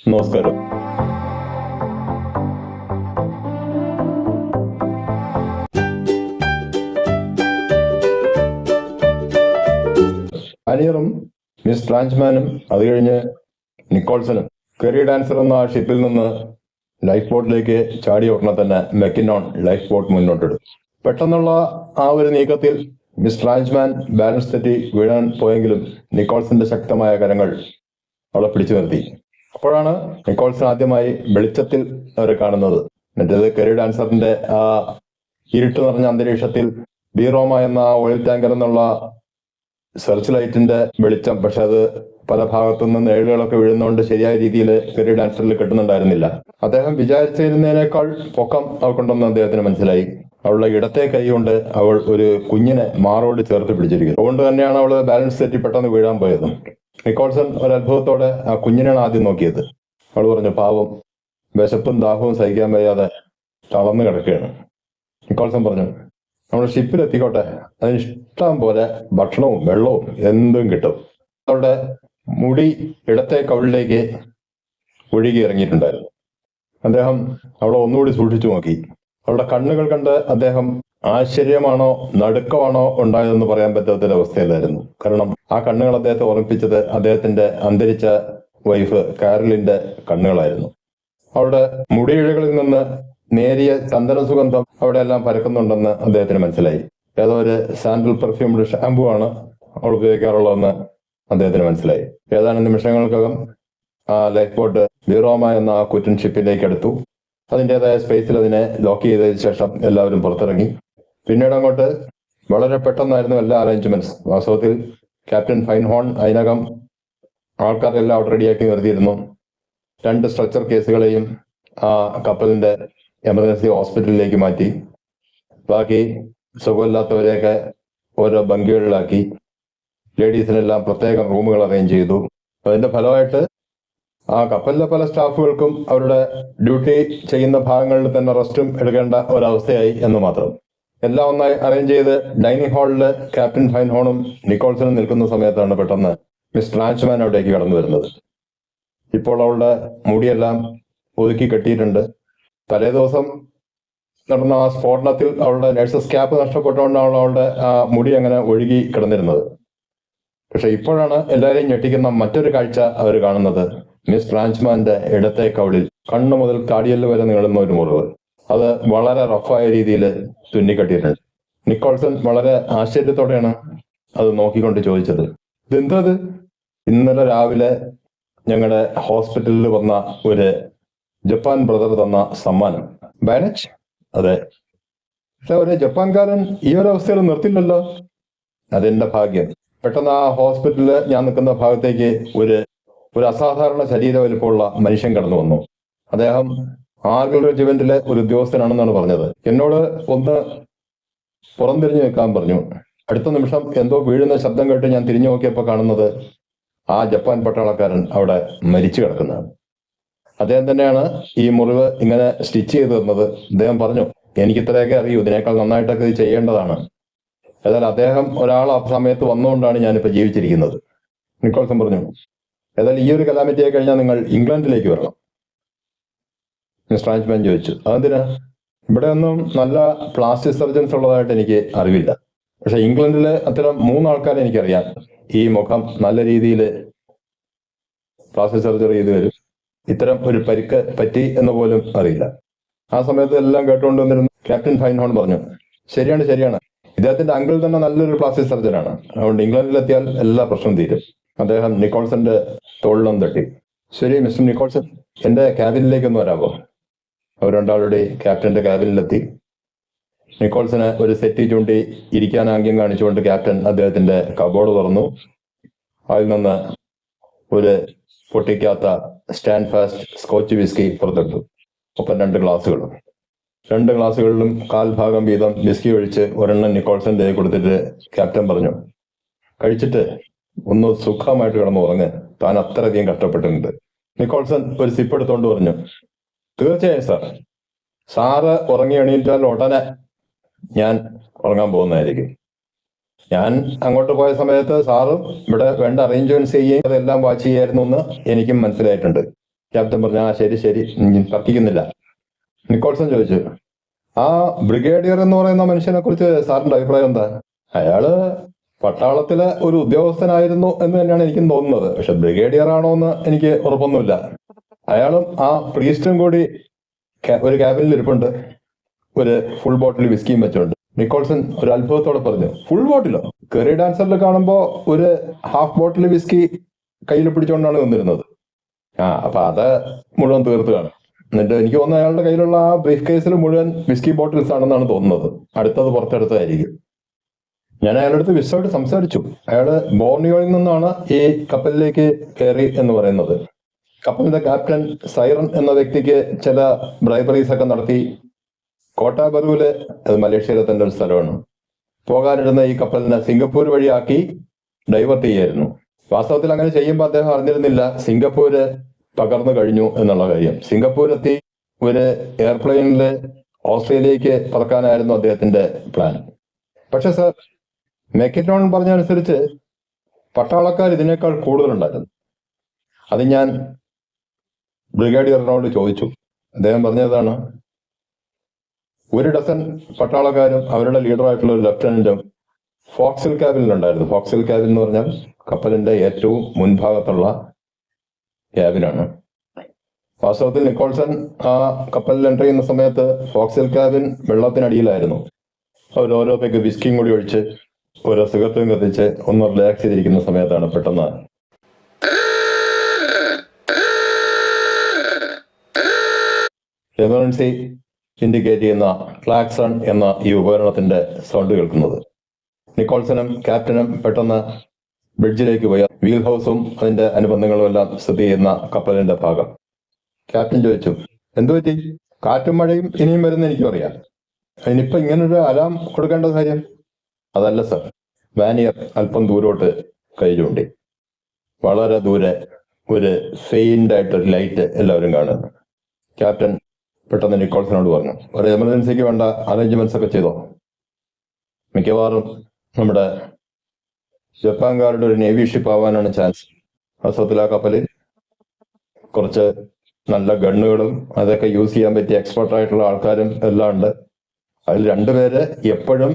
നമസ്കാരം. പാനിയറും മിസ് ട്രാൻസ്മാനും അത് കഴിഞ്ഞ് നിക്കോൾസണും കെറി ഡാൻസർ എന്ന ആ ഷിപ്പിൽ നിന്ന് ലൈഫ് ബോട്ടിലേക്ക് ചാടിയ ഉടനെ തന്നെ മെക്കിനോൺ ലൈഫ് ബോട്ട് മുന്നോട്ടിടും. പെട്ടെന്നുള്ള ആ ഒരു നീക്കത്തിൽ മിസ് ട്രാൻസ്മാൻ ബാലൻസ് തെറ്റി വീഴാൻ പോയെങ്കിലും നിക്കോൾസന്റെ ശക്തമായ കരങ്ങൾ അവളെ പിടിച്ചു നിർത്തി. അപ്പോഴാണ് നിക്കോൾസൺ ആദ്യമായി വെളിച്ചത്തിൽ അവർ കാണുന്നത്. മറ്റേത് കെറി ഡാൻസറിന്റെ ആ ഇരുട്ട് നിറഞ്ഞ അന്തരീക്ഷത്തിൽ ബീറോമ എന്ന ഓയിൽ ടാങ്കർ എന്നുള്ള സെർച്ച് ലൈറ്റിന്റെ വെളിച്ചം, പക്ഷെ അത് പല ഭാഗത്തുനിന്ന് നേഴുകളൊക്കെ വീഴുന്നതുകൊണ്ട് ശരിയായ രീതിയിൽ കെറി ഡാൻസറിൽ കിട്ടുന്നുണ്ടായിരുന്നില്ല. അദ്ദേഹം വിചാരിച്ചിരുന്നതിനേക്കാൾ പൊക്കം അവൾക്കുണ്ടെന്ന് അദ്ദേഹത്തിന് മനസ്സിലായി. അവളുടെ ഇടത്തെ കൈ കൊണ്ട് അവൾ ഒരു കുഞ്ഞിനെ മാറോട് ചേർത്ത് പിടിച്ചിരിക്കുന്നു. അതുകൊണ്ട് തന്നെയാണ് അവള് ബാലൻസ് തെറ്റി പെട്ടെന്ന് വീഴാൻ പോയത്. നിക്കോൾസൺ ഒരു അത്ഭുതത്തോടെ ആ കുഞ്ഞിനാണ് ആദ്യം നോക്കിയത്. അവൾ പറഞ്ഞു, പാവം, വിശപ്പും ദാഹവും സഹിക്കാൻ വയ്യാതെ തളർന്നു കിടക്കുകയാണ്. നിക്കോൾസൺ പറഞ്ഞു, നമ്മുടെ ഷിപ്പിൽ എത്തിക്കോട്ടെ, അതിന് ഇഷ്ടം പോലെ ഭക്ഷണവും വെള്ളവും എന്തും കിട്ടും. അവളുടെ മുടി ഇടത്തെ കവിളിലേക്ക് ഒഴുകി ഇറങ്ങിയിട്ടുണ്ടായിരുന്നു. അദ്ദേഹം അവളെ ഒന്നുകൂടി സൂക്ഷിച്ചു നോക്കി. അവളുടെ കണ്ണുകൾ കണ്ട് അദ്ദേഹം ആശ്ചര്യമാണോ നടുക്കമാണോ ഉണ്ടായതെന്ന് പറയാൻ പറ്റാത്ത അവസ്ഥയിലായിരുന്നു. കാരണം ആ കണ്ണുകൾ അദ്ദേഹത്തെ ഓർമ്മിപ്പിച്ചത് അദ്ദേഹത്തിന്റെ അന്തരിച്ച വൈഫ് കാരലിന്റെ കണ്ണുകളായിരുന്നു. അവളുടെ മുടിയിഴകളിൽ നിന്ന് നേരിയ ചന്ദന സുഗന്ധം അവിടെ എല്ലാം പരക്കുന്നുണ്ടെന്ന് അദ്ദേഹത്തിന് മനസ്സിലായി. ഏതോ ഒരു സാൻഡൽ പെർഫ്യൂംഡ് ഷാമ്പു ആണ് അവൾ ഉപയോഗിക്കാറുള്ളതെന്ന് അദ്ദേഹത്തിന് മനസ്സിലായി. ഏതാനും നിമിഷങ്ങൾക്കകം ആ ലൈഫ് ബോട്ട് ബീറോമ എന്ന ആ കുറ്റൻ ഷിപ്പിലേക്ക് എടുത്തു. അതിൻ്റെതായ സ്പേസിൽ അതിനെ ലോക്ക് ചെയ്തതിനു ശേഷം എല്ലാവരും പുറത്തിറങ്ങി. പിന്നീട് അങ്ങോട്ട് വളരെ പെട്ടെന്നായിരുന്നു എല്ലാ അറേഞ്ച്മെന്റ്സ്. വാസ്തവത്തിൽ ക്യാപ്റ്റൻ ഫൈൻഹോൺ അതിനകം ആൾക്കാരെല്ലാം അവിടെ റെഡിയാക്കി നിർത്തിയിരുന്നു. 2 സ്ട്രെച്ചർ കേസുകളെയും ആ കപ്പലിന്റെ എമർജൻസി ഹോസ്പിറ്റലിലേക്ക് മാറ്റി. ബാക്കി സുഖമില്ലാത്തവരെയൊക്കെ ഓരോ ബങ്കികളിലാക്കി. ലേഡീസിനെല്ലാം പ്രത്യേക റൂമുകൾ അറേഞ്ച് ചെയ്തു. അതിന്റെ ഫലമായിട്ട് ആ കപ്പലിലെ പല സ്റ്റാഫുകൾക്കും അവരുടെ ഡ്യൂട്ടി ചെയ്യുന്ന ഭാഗങ്ങളിൽ തന്നെ റെസ്റ്റും എടുക്കേണ്ട ഒരവസ്ഥയായി എന്ന് മാത്രം. എല്ലാം ഒന്നായി അറേഞ്ച് ചെയ്ത് ഡൈനിങ് ഹാളിൽ ക്യാപ്റ്റൻ ഫൈൻഹോണും നിക്കോൾസണും നിൽക്കുന്ന സമയത്താണ് പെട്ടെന്ന് മിസ് ട്രാൻസ്മാൻ അവിടേക്ക് കടന്നു വരുന്നത്. ഇപ്പോൾ അവളുടെ മുടിയെല്ലാം ഒതുക്കി കെട്ടിയിട്ടുണ്ട്. തലേ ദിവസം നടന്ന ആ സ്ഫോടനത്തിൽ അവളുടെ നഴ്സസ് ക്യാപ്പ് നഷ്ടപ്പെട്ടുകൊണ്ടാണ് അവളുടെ ആ മുടി അങ്ങനെ ഒഴുകി കിടന്നിരുന്നത്. പക്ഷെ ഇപ്പോഴാണ് എല്ലാവരെയും ഞെട്ടിക്കുന്ന മറ്റൊരു കാഴ്ച അവർ കാണുന്നത്. മിസ് ട്രാൻസ്മാന്റെ ഇടത്തെ കവിളിൽ കണ്ണു മുതൽ താടിയല് വരെ നീളുന്ന ഒരു മുറിവ്. അത് വളരെ റഫായ രീതിയിൽ തുന്നിക്കെട്ടിയിട്ടുണ്ട്. നിക്കോൾസൺ വളരെ ആശ്ചര്യത്തോടെയാണ് അത് നോക്കിക്കൊണ്ട് ചോദിച്ചത്, ഇതെന്തത്? ഇന്നലെ രാവിലെ ഞങ്ങളുടെ ഹോസ്പിറ്റലിൽ വന്ന ഒരു ജപ്പാൻ ബ്രദർ തന്ന സമ്മാനം. ബാനച്ച്? അതെ. പക്ഷെ ഒരു ജപ്പാൻകാരൻ ഈ ഒരു അവസ്ഥയിൽ നിർത്തില്ലല്ലോ. അതെന്റെ ഭാഗ്യം. പെട്ടെന്ന് ആ ഹോസ്പിറ്റലിൽ ഞാൻ നിൽക്കുന്ന ഭാഗത്തേക്ക് ഒരു അസാധാരണ ശരീര വലിപ്പമുള്ള മനുഷ്യൻ കടന്നു വന്നു. അദ്ദേഹം ആർഗിൾ റെജിമെന്റിലെ ഒരു ഉദ്യോഗസ്ഥനാണെന്നാണ് പറഞ്ഞത്. എന്നോട് ഒന്ന് പുറംതിരിഞ്ഞു നിൽക്കാൻ പറഞ്ഞു. അടുത്ത നിമിഷം എന്തോ വീഴുന്ന ശബ്ദം കേട്ട് ഞാൻ തിരിഞ്ഞു നോക്കിയപ്പോൾ കാണുന്നത് ആ ജപ്പാൻ പട്ടാളക്കാരൻ അവിടെ മരിച്ചു കിടക്കുന്നതാണ്. അദ്ദേഹം തന്നെയാണ് ഈ മുറിവ് ഇങ്ങനെ സ്റ്റിച്ച് ചെയ്ത് തന്നത്. അദ്ദേഹം പറഞ്ഞു, എനിക്ക് ഇത്രയൊക്കെ അറിയൂ, ഇതിനേക്കാൾ നന്നായിട്ടൊക്കെ ഇത് ചെയ്യേണ്ടതാണ്. ഏതായാലും അദ്ദേഹം ഒരാൾ ആ സമയത്ത് വന്നുകൊണ്ടാണ് ഞാനിപ്പോൾ ജീവിച്ചിരിക്കുന്നത്. നിക്കോൾസൺ പറഞ്ഞു, ഏതായാലും ഈ ഒരു കലാമിറ്റിയെ കഴിഞ്ഞാൽ നിങ്ങൾ ഇംഗ്ലണ്ടിലേക്ക് വരണം. മിസ് ട്രാൻസ്മാൻ ചോദിച്ചു, അതെന്തിനാ? ഇവിടെ ഒന്നും നല്ല പ്ലാസ്റ്റിക് സർജൻസ് ഉള്ളതായിട്ട് എനിക്ക് അറിവില്ല. പക്ഷെ ഇംഗ്ലണ്ടിലെ അത്തരം 3 ആൾക്കാരെ എനിക്കറിയാം. ഈ മുഖം നല്ല രീതിയിൽ പ്ലാസ്റ്റിക് സർജറി ചെയ്ത് വരും. ഇത്തരം ഒരു പരിക്ക് പറ്റി എന്ന് പോലും അറിയില്ല. ആ സമയത്ത് എല്ലാം കേട്ടുകൊണ്ട് വന്നിരുന്നു ക്യാപ്റ്റൻ ഫൈൻഹോൺ പറഞ്ഞു, ശരിയാണ് ശരിയാണ്, ഇദ്ദേഹത്തിന്റെ അങ്കിൾ തന്നെ നല്ലൊരു പ്ലാസ്റ്റിക് സർജനാണ്. അതുകൊണ്ട് ഇംഗ്ലണ്ടിലെത്തിയാൽ എല്ലാ പ്രശ്നം തീരും. അദ്ദേഹം നിക്കോൾസന്റെ തോളിലും തട്ടി. ശരി മിസ്റ്റർ നിക്കോൾസൺ, എന്റെ ക്യാബിനിലേക്കൊന്ന് വരാമോ? അവർ രണ്ടാളുടെ ക്യാപ്റ്റന്റെ ക്യാബിനിലെത്തി. നിക്കോൾസന് ഒരു സെറ്റി ചൂണ്ടി ഇരിക്കാൻ ആംഗ്യം കാണിച്ചുകൊണ്ട് ക്യാപ്റ്റൻ അദ്ദേഹത്തിന്റെ കബോർഡ് തുറന്നു. അതിൽ നിന്ന് ഒരു പൊട്ടിക്കാത്ത സ്റ്റാൻഡ് ഫാസ്റ്റ് സ്കോച്ച് വിസ്കി പുറത്തെടുത്തു. ഒപ്പം 2 ഗ്ലാസുകളും. 2 ഗ്ലാസുകളിലും 1/4 ഭാഗം വീതം വിസ്കി ഒഴിച്ച് ഒരെണ്ണം നിക്കോൾസന്റെ കൊടുത്തിട്ട് ക്യാപ്റ്റൻ പറഞ്ഞു, കഴിച്ചിട്ട് ഒന്ന് സുഖമായിട്ട് കിടന്ന് ഉറങ്ങ്, താൻ അത്രയധികം കഷ്ടപ്പെട്ടിട്ടുണ്ട്. നിക്കോൾസൺ ഒരു സിപ്പ് എടുത്തുകൊണ്ട് പറഞ്ഞു, തീർച്ചയായും സാർ. സാറ് ഉറങ്ങി എണീറ്റാൽ ഉടനെ ഞാൻ ഉറങ്ങാൻ പോകുന്നതായിരിക്കും. ഞാൻ അങ്ങോട്ട് പോയ സമയത്ത് സാറും ഇവിടെ വേണ്ട അറേഞ്ച്മെന്റ്സ് ചെയ്യുകയും അതെല്ലാം വാച്ച് ചെയ്യായിരുന്നു എന്ന് എനിക്കും മനസ്സിലായിട്ടുണ്ട്. ക്യാപ്റ്റൻ പറഞ്ഞു, ആ ശരി ശരി, തർക്കിക്കുന്നില്ല. നിക്കോൾസൺ ചോദിച്ചു, ആ ബ്രിഗേഡിയർ എന്ന് പറയുന്ന മനുഷ്യനെ കുറിച്ച് സാറിന്റെ അഭിപ്രായം എന്താ? അയാള് പട്ടാളത്തിലെ ഒരു ഉദ്യോഗസ്ഥനായിരുന്നു എന്ന് തന്നെയാണ് എനിക്കും തോന്നുന്നത്. പക്ഷെ ബ്രിഗേഡിയർ ആണോ എന്ന് എനിക്ക് ഉറപ്പൊന്നുമില്ല. അയാളും ആ പ്രീസ്റ്റും കൂടി ഒരു ക്യാബിനിൽ ഇരിപ്പുണ്ട്, ഒരു ഫുൾ ബോട്ടിൽ വിസ്കിയും വെച്ചുകൊണ്ട്. നിക്കോൾസൺ ഒരു അത്ഭുതത്തോടെ പറഞ്ഞു, ഫുൾ ബോട്ടിലോ? കെറി ഡാൻസറിൽ കാണുമ്പോ ഒരു ഹാഫ് ബോട്ടിൽ വിസ്കി കയ്യിൽ പിടിച്ചുകൊണ്ടാണ് നിന്നിരുന്നത്. അപ്പൊ അത് മുഴുവൻ തീർത്ത് കാണും. എന്നിട്ട് എനിക്ക് തോന്നുന്നു അയാളുടെ കയ്യിലുള്ള ആ ബ്രീഫ് കേസിൽ മുഴുവൻ വിസ്കി ബോട്ടിൽസ് ആണെന്നാണ് തോന്നുന്നത്. അടുത്തത് പുറത്തെടുത്തതായിരിക്കും. ഞാൻ അയാളുടെ അടുത്ത് വിശദമായിട്ട് സംസാരിച്ചു. അയാള് ബോർണിയോയിൽ നിന്നാണ് ഈ കപ്പലിലേക്ക് കയറി എന്ന് പറയുന്നത്. കപ്പലിന്റെ ക്യാപ്റ്റൻ സൈറൻ എന്ന വ്യക്തിക്ക് ചില ബ്രൈബറീസ് ഒക്കെ നടത്തി കോട്ടാബറൂല്, അത് മലേഷ്യയിലെ തന്നെ ഒരു സ്ഥലമാണ്, പോകാനിരുന്ന ഈ കപ്പലിനെ സിംഗപ്പൂർ വഴിയാക്കി ഡൈവേർട്ട് ചെയ്യായിരുന്നു. വാസ്തവത്തിൽ അങ്ങനെ ചെയ്യുമ്പോൾ അദ്ദേഹം അറിഞ്ഞിരുന്നില്ല സിംഗപ്പൂര് തകർന്നു കഴിഞ്ഞു എന്നുള്ള കാര്യം. സിംഗപ്പൂരെത്തി ഒരു എയർപ്ലെയിനില് ഓസ്ട്രേലിയക്ക് പറക്കാനായിരുന്നു അദ്ദേഹത്തിന്റെ പ്ലാൻ. പക്ഷെ സർ, മെക്കിനോൺ പറഞ്ഞനുസരിച്ച് പട്ടാളക്കാർ ഇതിനേക്കാൾ കൂടുതലുണ്ടായിരുന്നു. അത് ഞാൻ ബ്രിഗേഡിയറിനോട് ചോദിച്ചു. അദ്ദേഹം പറഞ്ഞതാണ്, 1 ഡസൻ പട്ടാളക്കാരും അവരുടെ ലീഡറായിട്ടുള്ള ഒരു ലെഫ്റ്റനന്റും ഫോക്സിൽ ക്യാബിനിലുണ്ടായിരുന്നു. ഫോക്സിൽ ക്യാബിൻ എന്ന് പറഞ്ഞാൽ കപ്പലിന്റെ ഏറ്റവും മുൻഭാഗത്തുള്ള ക്യാബിനാണ്. വാസ്തവത്തിൽ നിക്കോൾസൺ ആ കപ്പലിൽ എൻ്റർ ചെയ്യുന്ന സമയത്ത് ഫോക്സിൽ ക്യാബിൻ വെള്ളത്തിനടിയിലായിരുന്നു. അവർ ഓരോ പേക്ക് വിസ്കിയും കൂടി ഒഴിച്ച് ഓരോ സിഗരറ്റും കത്തിച്ച് ഒന്ന് റിലാക്സ് ചെയ്തിരിക്കുന്ന സമയത്താണ് പെട്ടെന്ന് എമർജൻസി ഇൻഡിക്കേറ്റ് ചെയ്യുന്ന ക്ലാക്സൺ എന്ന ഈ ഉപകരണത്തിന്റെ സൗണ്ട് കേൾക്കുന്നത്. നിക്കോൾസണും ക്യാപ്റ്റനും പെട്ടെന്ന് ബ്രിഡ്ജിലേക്ക് പോയ വീൽ ഹൗസും അതിന്റെ അനുബന്ധങ്ങളും എല്ലാം സ്ഥിതി ചെയ്യുന്ന കപ്പലിന്റെ ഭാഗം. ക്യാപ്റ്റൻ ചോദിച്ചു, എന്തു പറ്റി? കാറ്റും മഴയും ഇനിയും വരുന്ന എനിക്കും അറിയാം. അതിനിപ്പോ ഇങ്ങനൊരു അലാം കൊടുക്കേണ്ട കാര്യം? അതല്ല സർ. വാനിയർ അല്പം ദൂരോട്ട് കൈ ചൂണ്ടി. വളരെ ദൂരെ ഒരു ഫെയിൻഡ് ആയിട്ടൊരു ലൈറ്റ് എല്ലാവരും കാണുന്നു. ക്യാപ്റ്റൻ പെട്ടെന്ന് നിക്കോൾസനോട് പറഞ്ഞു, ഒരു എമർജൻസിക്ക് വേണ്ട അറേഞ്ച്മെന്റ്സ് ഒക്കെ ചെയ്തോ? മിക്കവാറും നമ്മുടെ ജപ്പാൻകാരുടെ ഒരു നേവി ഷിപ്പ് ആവാനാണ് ചാൻസ്. വാസ്തവത്തിൽ ആ കപ്പലിൽ കുറച്ച് നല്ല ഗണ്ണുകളും അതൊക്കെ യൂസ് ചെയ്യാൻ പറ്റിയ എക്സ്പെർട്ട് ആയിട്ടുള്ള ആൾക്കാരും എല്ലാം ഉണ്ട്. അതിൽ 2 പേര് എപ്പോഴും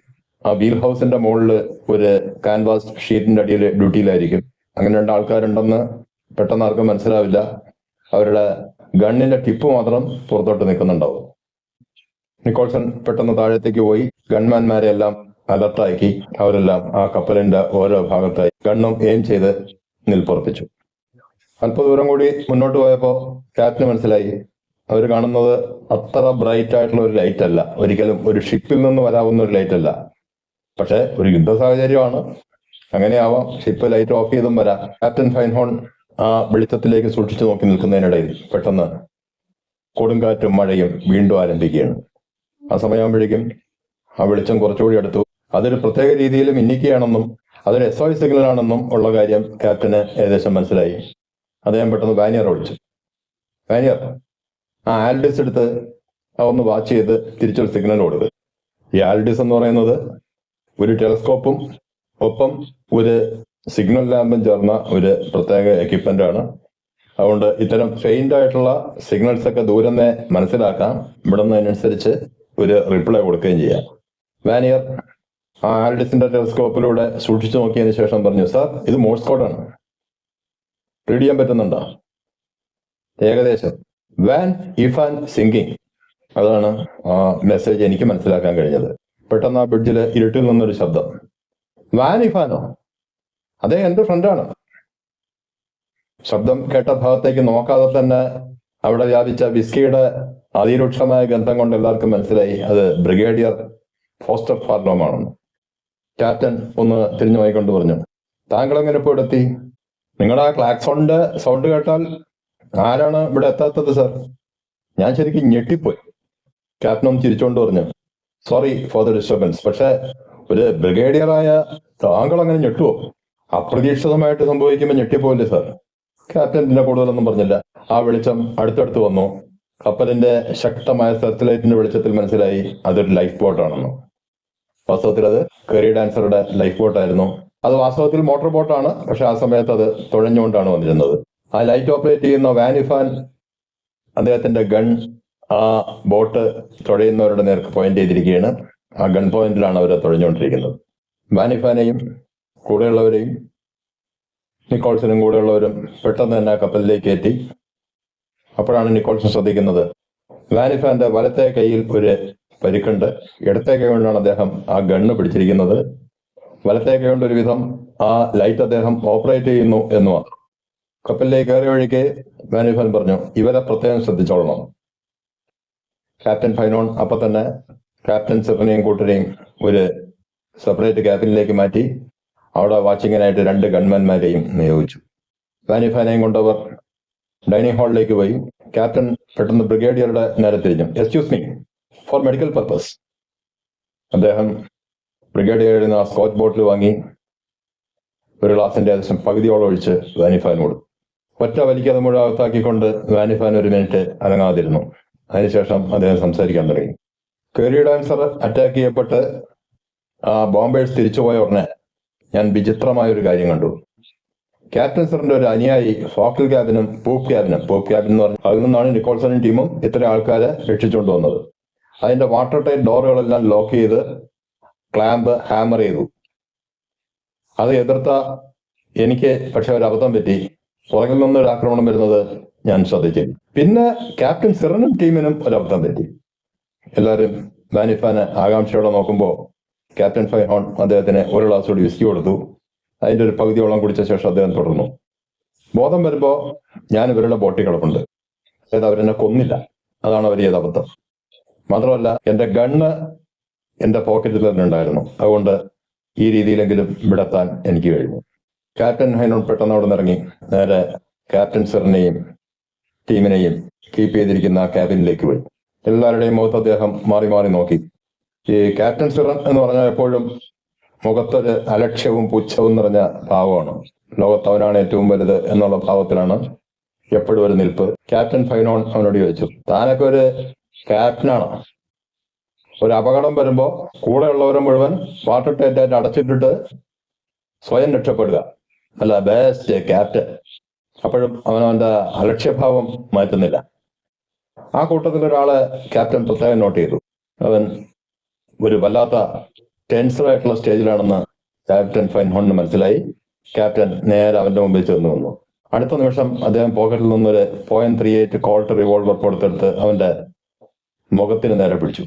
ആ വീൽ ഹൗസിന്റെ മുകളിൽ ഒരു കാൻവാസ് ഷീറ്റിന്റെ അടിയിൽ ഡ്യൂട്ടിയിലായിരിക്കും. അങ്ങനെ 2 ആൾക്കാരുണ്ടെന്ന് പെട്ടെന്ന് ആർക്കും മനസ്സിലാവില്ല. അവരുടെ ഗണ്ണിന്റെ ടിപ്പ് മാത്രം പുറത്തോട്ട് നിൽക്കുന്നുണ്ടാവും. നിക്കോൾസൺ പെട്ടെന്ന് താഴത്തേക്ക് പോയി ഗൺമാൻമാരെ എല്ലാം അലർട്ടാക്കി അവരെല്ലാം ആ കപ്പലിന്റെ ഓരോ ഭാഗത്തായി ഗണ്ണും എയിം ചെയ്ത് നിൽപ്പുറപ്പിച്ചു. അല്പദൂരം കൂടി മുന്നോട്ട് പോയപ്പോൾ ക്യാപ്റ്റന് മനസ്സിലായി അവർ കാണുന്നത് അത്ര ബ്രൈറ്റ് ആയിട്ടുള്ള ഒരു ലൈറ്റ് അല്ല, ഒരിക്കലും ഒരു ഷിപ്പിൽ നിന്ന് വരാവുന്ന ഒരു ലൈറ്റ് അല്ല. പക്ഷെ ഒരു യുദ്ധ സാഹചര്യമാണ്, അങ്ങനെയാവാം, ഷിപ്പ് ലൈറ്റ് ഓഫ് ചെയ്തും വരാം. ക്യാപ്റ്റൻ ഫൈൻഹോൺ ആ വെളിച്ചത്തിലേക്ക് സൂക്ഷിച്ചു നോക്കി നിൽക്കുന്നതിനിടയിൽ പെട്ടെന്ന് കൊടുങ്കാറ്റും മഴയും വീണ്ടും ആരംഭിക്കുകയാണ്. ആ സമയമാകുമ്പോഴേക്കും ആ വെളിച്ചം കുറച്ചുകൂടി അടുത്തു. അതൊരു പ്രത്യേക രീതിയിൽ മിന്നിക്കുകയാണെന്നും അതൊരു SOS സിഗ്നലാണെന്നും ഉള്ള കാര്യം ക്യാപ്റ്റന് ഏകദേശം മനസ്സിലായി. അദ്ദേഹം പെട്ടെന്ന് വാനിയർ വിളിച്ചു. വാനിയർ, ആ ആൽഡിസ് എടുത്ത് ഒന്ന് വാച്ച് ചെയ്ത് തിരിച്ചൊരു സിഗ്നൽ കൊടുക്കുക. ഈ ആൽഡിസ് എന്ന് പറയുന്നത് ഒരു ടെലസ്കോപ്പും ഒപ്പം ഒരു സിഗ്നൽ ലാമ്പും ചേർന്ന ഒരു പ്രത്യേക എക്യുപ്മെന്റ് ആണ്. അതുകൊണ്ട് ഇത്തരം ഫെയിൻഡ് ആയിട്ടുള്ള സിഗ്നൽസ് ഒക്കെ ദൂരെ മനസ്സിലാക്കാം, ഇവിടുന്നതിനനുസരിച്ച് ഒരു റിപ്ലൈ കൊടുക്കുകയും ചെയ്യാം. വാനിയർ ആ ആൽഡിസിന്റെ ടെലസ്കോപ്പിലൂടെ സൂക്ഷിച്ചു നോക്കിയതിന് ശേഷം പറഞ്ഞു, സാർ, ഇത് മോഴ്സ് കോഡാണ്. റീഡ് ചെയ്യാൻ പറ്റുന്നുണ്ടോ? ഏകദേശം. വാൻ ഇഫാൻ സിങ്കിങ്, അതാണ് ആ മെസ്സേജ് എനിക്ക് മനസ്സിലാക്കാൻ കഴിഞ്ഞത്. പെട്ടെന്ന് ആ ബ്രിഡ്ജിൽ ഇരുട്ടിൽ നിന്നൊരു ശബ്ദം. വാൻ ഇഫാനോ? അതേ, എന്റെ ഫ്രണ്ടാണ്. ശബ്ദം കേട്ട ഭാഗത്തേക്ക് നോക്കാതെ തന്നെ അവിടെ വ്യാപിച്ച വിസ്കിയുടെ അതിരൂക്ഷമായ ഗന്ധം കൊണ്ട് എല്ലാവർക്കും മനസ്സിലായി അത് ബ്രിഗേഡിയർ ഫോസ്റ്റർ ഫാർലോമാണെന്ന്. ക്യാപ്റ്റൻ ഒന്ന് തിരിഞ്ഞു പോയിക്കൊണ്ട് പറഞ്ഞു, താങ്കൾ എങ്ങനെ ഇപ്പോൾ ഇവിടെ എത്തി? നിങ്ങളുടെ ആ ക്ലാക്സോണിന്റെ സൗണ്ട് കേട്ടാൽ ആരാണ് ഇവിടെ എത്താത്തത് സർ? ഞാൻ ശരിക്കും ഞെട്ടിപ്പോയി. ക്യാപ്റ്റൻ ഒന്ന് ചിരിച്ചുകൊണ്ട് പറഞ്ഞു, സോറി ഫോർ ദ ഡിസ്റ്റർബൻസ്. പക്ഷെ ഒരു ബ്രിഗേഡിയറായ താങ്കൾ അങ്ങനെ ഞെട്ടുവോ? അപ്രതീക്ഷിതമായിട്ട് സംഭവിക്കുമ്പോൾ ഞെട്ടിപ്പോയില്ലേ സാർ? ക്യാപ്റ്റൻ പിന്നെ കൂടുതലൊന്നും പറഞ്ഞില്ല. ആ വെളിച്ചം അടുത്തടുത്ത് വന്നു. കപ്പലിന്റെ ശക്തമായ സെർച്ച് ലൈറ്റിന്റെ വെളിച്ചത്തിൽ മനസ്സിലായി അതൊരു ലൈഫ് ബോട്ടാണെന്ന്. വാസ്തവത്തിൽ അത് കെറി ഡാൻസറുടെ ലൈഫ് ബോട്ടായിരുന്നു. അത് വാസ്തവത്തിൽ മോട്ടോർ ബോട്ടാണ്, പക്ഷെ ആ സമയത്ത് അത് തുഴഞ്ഞുകൊണ്ടാണ് വന്നിരുന്നത്. ആ ലൈറ്റ് ഓപ്പറേറ്റ് ചെയ്യുന്ന വാൻ ഇഫാൻ അദ്ദേഹത്തിന്റെ ഗൺ ആ ബോട്ട് തുഴയുന്നവരുടെ നേർക്ക് പോയിന്റ് ചെയ്തിരിക്കുകയാണ്. ആ ഗൺ പോയിന്റിലാണ് അവരെ തുഴഞ്ഞുകൊണ്ടിരിക്കുന്നത്. വാനിഫാനെയും കൂടെയുള്ളവരെയും നിക്കോൾസനും കൂടെയുള്ളവരും പെട്ടെന്ന് തന്നെ കപ്പലിലേക്ക് കയറ്റി. അപ്പോഴാണ് നിക്കോൾസൺ ശ്രദ്ധിക്കുന്നത് വാനിഫാന്റെ വലത്തെ കൈയിൽ ഒരു പരിക്കുണ്ട്. ഇടത്തെ കൈ കൊണ്ടാണ് അദ്ദേഹം ആ ഗണ്ണ് പിടിച്ചിരിക്കുന്നത്. വലത്തെ കൈ കൊണ്ട് ഒരുവിധം ആ ലൈറ്റ് അദ്ദേഹം ഓപ്പറേറ്റ് ചെയ്യുന്നു എന്ന് മാത്രം. കപ്പലിലേക്ക് കയറിയ വഴിക്ക് വാനിഫാൻ പറഞ്ഞു, ഇവരെ പ്രത്യേകം ശ്രദ്ധിച്ചോളണം. ക്യാപ്റ്റൻ ഫൈനോൺ അപ്പൊ തന്നെ ക്യാപ്റ്റൻ സിറിനെയും കൂട്ടരെയും ഒരു സെപ്പറേറ്റ് ക്യാബിനിലേക്ക് മാറ്റി അവിടെ വാച്ചിങ്ങിനായിട്ട് 2 ഗൺമാൻമാരെയും നിയോഗിച്ചു. വാനിഫാനെയും കൊണ്ടവർ ഡൈനിങ് ഹാളിലേക്ക് പോയി. ക്യാപ്റ്റൻ പെട്ടെന്ന് ബ്രിഗേഡിയറുടെ നേരെ തിരിഞ്ഞു. Excuse me, four medical purpose. അദ്ദേഹം ബ്രിഗേഡിയറിൽ നിന്ന് ആ സ്കോച്ച് ബോട്ടിൽ വാങ്ങി ഒരു ഗ്ലാസിന്റെ ഏകദേശം പകുതിയോളം ഒഴിച്ച് വാനിഫാൻ കൊടുത്തു. ഒറ്റ വലിക്കത് മുഴുവൻ അകത്താക്കിക്കൊണ്ട് വാനിഫാൻ ഒരു മിനിറ്റ് അനങ്ങാതിരുന്നു. അതിനുശേഷം അദ്ദേഹം സംസാരിക്കാൻ തുടങ്ങി. കേറി ഡാൻസർ അറ്റാക്ക് ചെയ്യപ്പെട്ട് ബോംബേഴ്സ് തിരിച്ചുപോയ ഉടനെ ഞാൻ വിചിത്രമായ ഒരു കാര്യം കണ്ടു. ക്യാപ്റ്റൻ സറിന്റെ ഒരു അനുയായി ഫോക്കൽ ക്യാബിനും പൂപ്പ് ക്യാബിൻ എന്ന് പറഞ്ഞു, അതിൽ നിന്നാണ് നിക്കോൾസണും ടീമും ഇത്ര ആൾക്കാരെ രക്ഷിച്ചുകൊണ്ട് വന്നത്. അതിന്റെ വാട്ടർ ടൈറ്റ് ഡോറുകളെല്ലാം ലോക്ക് ചെയ്ത് ക്ലാമ്പ് ഹാമർ ചെയ്തു. അത് എതിർത്ത എനിക്ക് പക്ഷെ ഒരു അബദ്ധം പറ്റി. പുറകിൽ നിന്നൊരു ആക്രമണം വരുന്നത് ഞാൻ ശ്രദ്ധിച്ചില്ല. പിന്നെ ക്യാപ്റ്റൻ സിറിനും ടീമിനും ഒരു അബദ്ധം പറ്റി. എല്ലാവരും വാനിഫാന് ആകാംക്ഷയോടെ നോക്കുമ്പോൾ ക്യാപ്റ്റൻ ഫൈനോൺ അദ്ദേഹത്തിന് ഒരു ഗ്ലാസ് കൂടി വിസ്കി കൊടുത്തു. അതിന്റെ ഒരു പകുതിയോളം കുടിച്ച ശേഷം അദ്ദേഹം തുടർന്നു. ബോധം വരുമ്പോൾ ഞാൻ ഇവരുടെ ബോട്ടിൽ കിടപ്പുണ്ട്. അതായത് അവരെന്നെ കൊന്നില്ല. അതാണ് അവർ ചെയ്ത അബദ്ധം. മാത്രമല്ല എന്റെ ഗണ്ണ് എന്റെ പോക്കറ്റിൽ തന്നെ ഉണ്ടായിരുന്നു. അതുകൊണ്ട് ഈ രീതിയിലെങ്കിലും വിടത്താൻ എനിക്ക് കഴിഞ്ഞു. ക്യാപ്റ്റൻ ഫൈനോൺ പെട്ടെന്ന് അവിടെ നിന്നിറങ്ങി നേരെ ക്യാപ്റ്റൻ സിറിനെയും ടീമിനെയും കീപ്പ് ചെയ്തിരിക്കുന്ന ആ ക്യാബിനിലേക്ക് പോയി. എല്ലാവരുടെയും മുഖത്ത് അദ്ദേഹം മാറി മാറി നോക്കി. ഈ ക്യാപ്റ്റൻ സിറൻ എന്ന് പറഞ്ഞാൽ എപ്പോഴും മുഖത്തൊരു അലക്ഷ്യവും പുച്ഛവും നിറഞ്ഞ ഭാവമാണ്. ലോകത്ത് അവനാണ് ഏറ്റവും വലുത് എന്നുള്ള ഭാവത്തിലാണ് എപ്പോഴും ഒരു നിൽപ്പ്. ക്യാപ്റ്റൻ ഫൈനോൺ അവനോട് ചോദിച്ചു, താനൊക്കെ ഒരു ക്യാപ്റ്റനാണോ? ഒരു അപകടം വരുമ്പോ കൂടെയുള്ളവരെ മുഴുവൻ വാട്ടർ ടൈറ്റായിട്ട് അടച്ചിട്ടിട്ട് സ്വയം രക്ഷപ്പെടുക, അല്ല ബെസ്റ്റ് ക്യാപ്റ്റൻ. അപ്പോഴും അവനവന്റെ അലക്ഷ്യഭാവം മാറ്റുന്നില്ല. ആ കൂട്ടത്തിൽ ഒരാളെ ക്യാപ്റ്റൻ പ്രത്യേകം നോട്ട് ചെയ്തു. അവൻ ഒരു വല്ലാത്ത ടെൻസറായിട്ടുള്ള സ്റ്റേജിലാണെന്ന് ക്യാപ്റ്റൻ ഫൈൻഹോണിന് മനസ്സിലായി. ക്യാപ്റ്റൻ നേരെ അവന്റെ മുമ്പിൽ ചെന്ന് വന്നു. അടുത്ത നിമിഷം അദ്ദേഹം പോക്കറ്റിൽ നിന്നൊരു .38 കോൾട്ട് റിവോൾവർ കൊടുത്തെടുത്ത് അവന്റെ മുഖത്തിന് നേരെ പിടിച്ചു.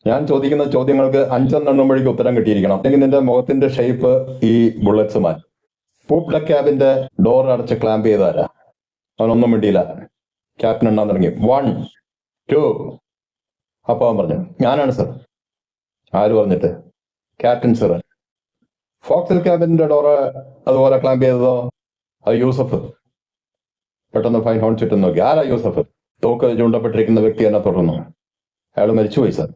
ഞാൻ ചോദിക്കുന്ന ചോദ്യങ്ങൾക്ക് 5 എണ്ണുമ്പോഴേക്ക് ഉത്തരം കിട്ടിയിരിക്കണം, അല്ലെങ്കിൽ നിന്റെ മുഖത്തിന്റെ ഷേപ്പ് ഈ ബുള്ളറ്റ്സ് മാറ്റും. പൂപ്പ് ഡെക്ക് ക്യാബിന്റെ ഡോർ അടച്ച് ക്ലാമ്പ് ചെയ്താരാ? അവനൊന്നും മിണ്ടിയില്ല. ക്യാപ്റ്റൻ എണ്ണാൻ തുടങ്ങി. 1 2. അപ്പൊ അവൻ പറഞ്ഞു, ഞാനാണ് സർ. ആര് പറഞ്ഞിട്ട്? ക്യാപ്റ്റൻ സിറൻ. ഫോക്സിൽ ക്യാബിന്റെ ഡോറ് അതുപോലെ ക്ലാമ്പ് ചെയ്തതോ? അത് യൂസഫ്. പെട്ടെന്ന് ഫൈൻഹോൺ ചുറ്റും നോക്കി. ആരാ യൂസഫ്? തോക്ക് ചൂണ്ടപ്പെട്ടിരിക്കുന്ന വ്യക്തി എന്നെ തുടർന്നു. അയാൾ മരിച്ചുപോയി സർ.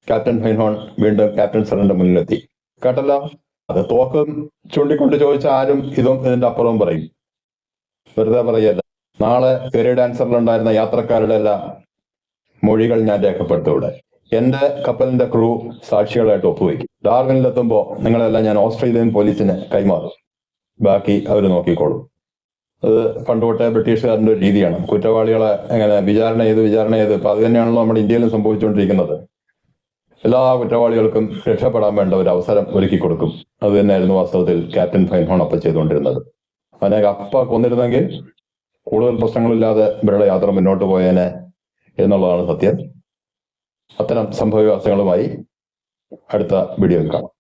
ക്യാപ്റ്റൻ ഫൈൻഹോൺ വീണ്ടും ക്യാപ്റ്റൻ സിറന്റെ മുന്നിലെത്തി. കേട്ടല്ലോ, അത് തോക്ക് ചൂണ്ടിക്കൊണ്ട് ചോദിച്ച ആരും ഇതും ഇതിന്റെ അപ്പുറവും പറയും. വെറുതെ പറയല്ല. നാളെ കേറി ഡാൻസറിലുണ്ടായിരുന്ന യാത്രക്കാരുടെ എല്ലാം മൊഴികൾ ഞാൻ രേഖപ്പെടുത്തൂടെ. എന്റെ കപ്പലിന്റെ ക്രൂ സാക്ഷികളായിട്ട് ഒപ്പുവെക്കും. ഡാർവിനിലെത്തുമ്പോൾ നിങ്ങളെല്ലാം ഞാൻ ഓസ്ട്രേലിയൻ പോലീസിന് കൈമാറും. ബാക്കി അവർ നോക്കിക്കോളും. അത് പണ്ടുതൊട്ടേ ബ്രിട്ടീഷുകാരൻ്റെ ഒരു രീതിയാണ്. കുറ്റവാളികളെ എങ്ങനെ വിചാരണ ചെയ്ത് ഇപ്പൊ അത് തന്നെയാണല്ലോ നമ്മുടെ ഇന്ത്യയിലും സംഭവിച്ചുകൊണ്ടിരിക്കുന്നത്. എല്ലാ കുറ്റവാളികൾക്കും രക്ഷപ്പെടാൻ വേണ്ട ഒരു അവസരം ഒരുക്കി കൊടുക്കും. അത് തന്നെയായിരുന്നു വാസ്തവത്തിൽ ക്യാപ്റ്റൻ ഫൈൻഹോൺ അപ്പം ചെയ്തുകൊണ്ടിരുന്നത്. അവനെ അപ്പ കൊന്നിരുന്നെങ്കിൽ കൂടുതൽ പ്രശ്നങ്ങളില്ലാതെ ഇവരുടെ യാത്ര മുന്നോട്ട് പോയേനെ എന്നുള്ളതാണ് സത്യം. അത്തരം സംഭവവികാസങ്ങളുമായി അടുത്ത വീഡിയോയിൽ കാണാം.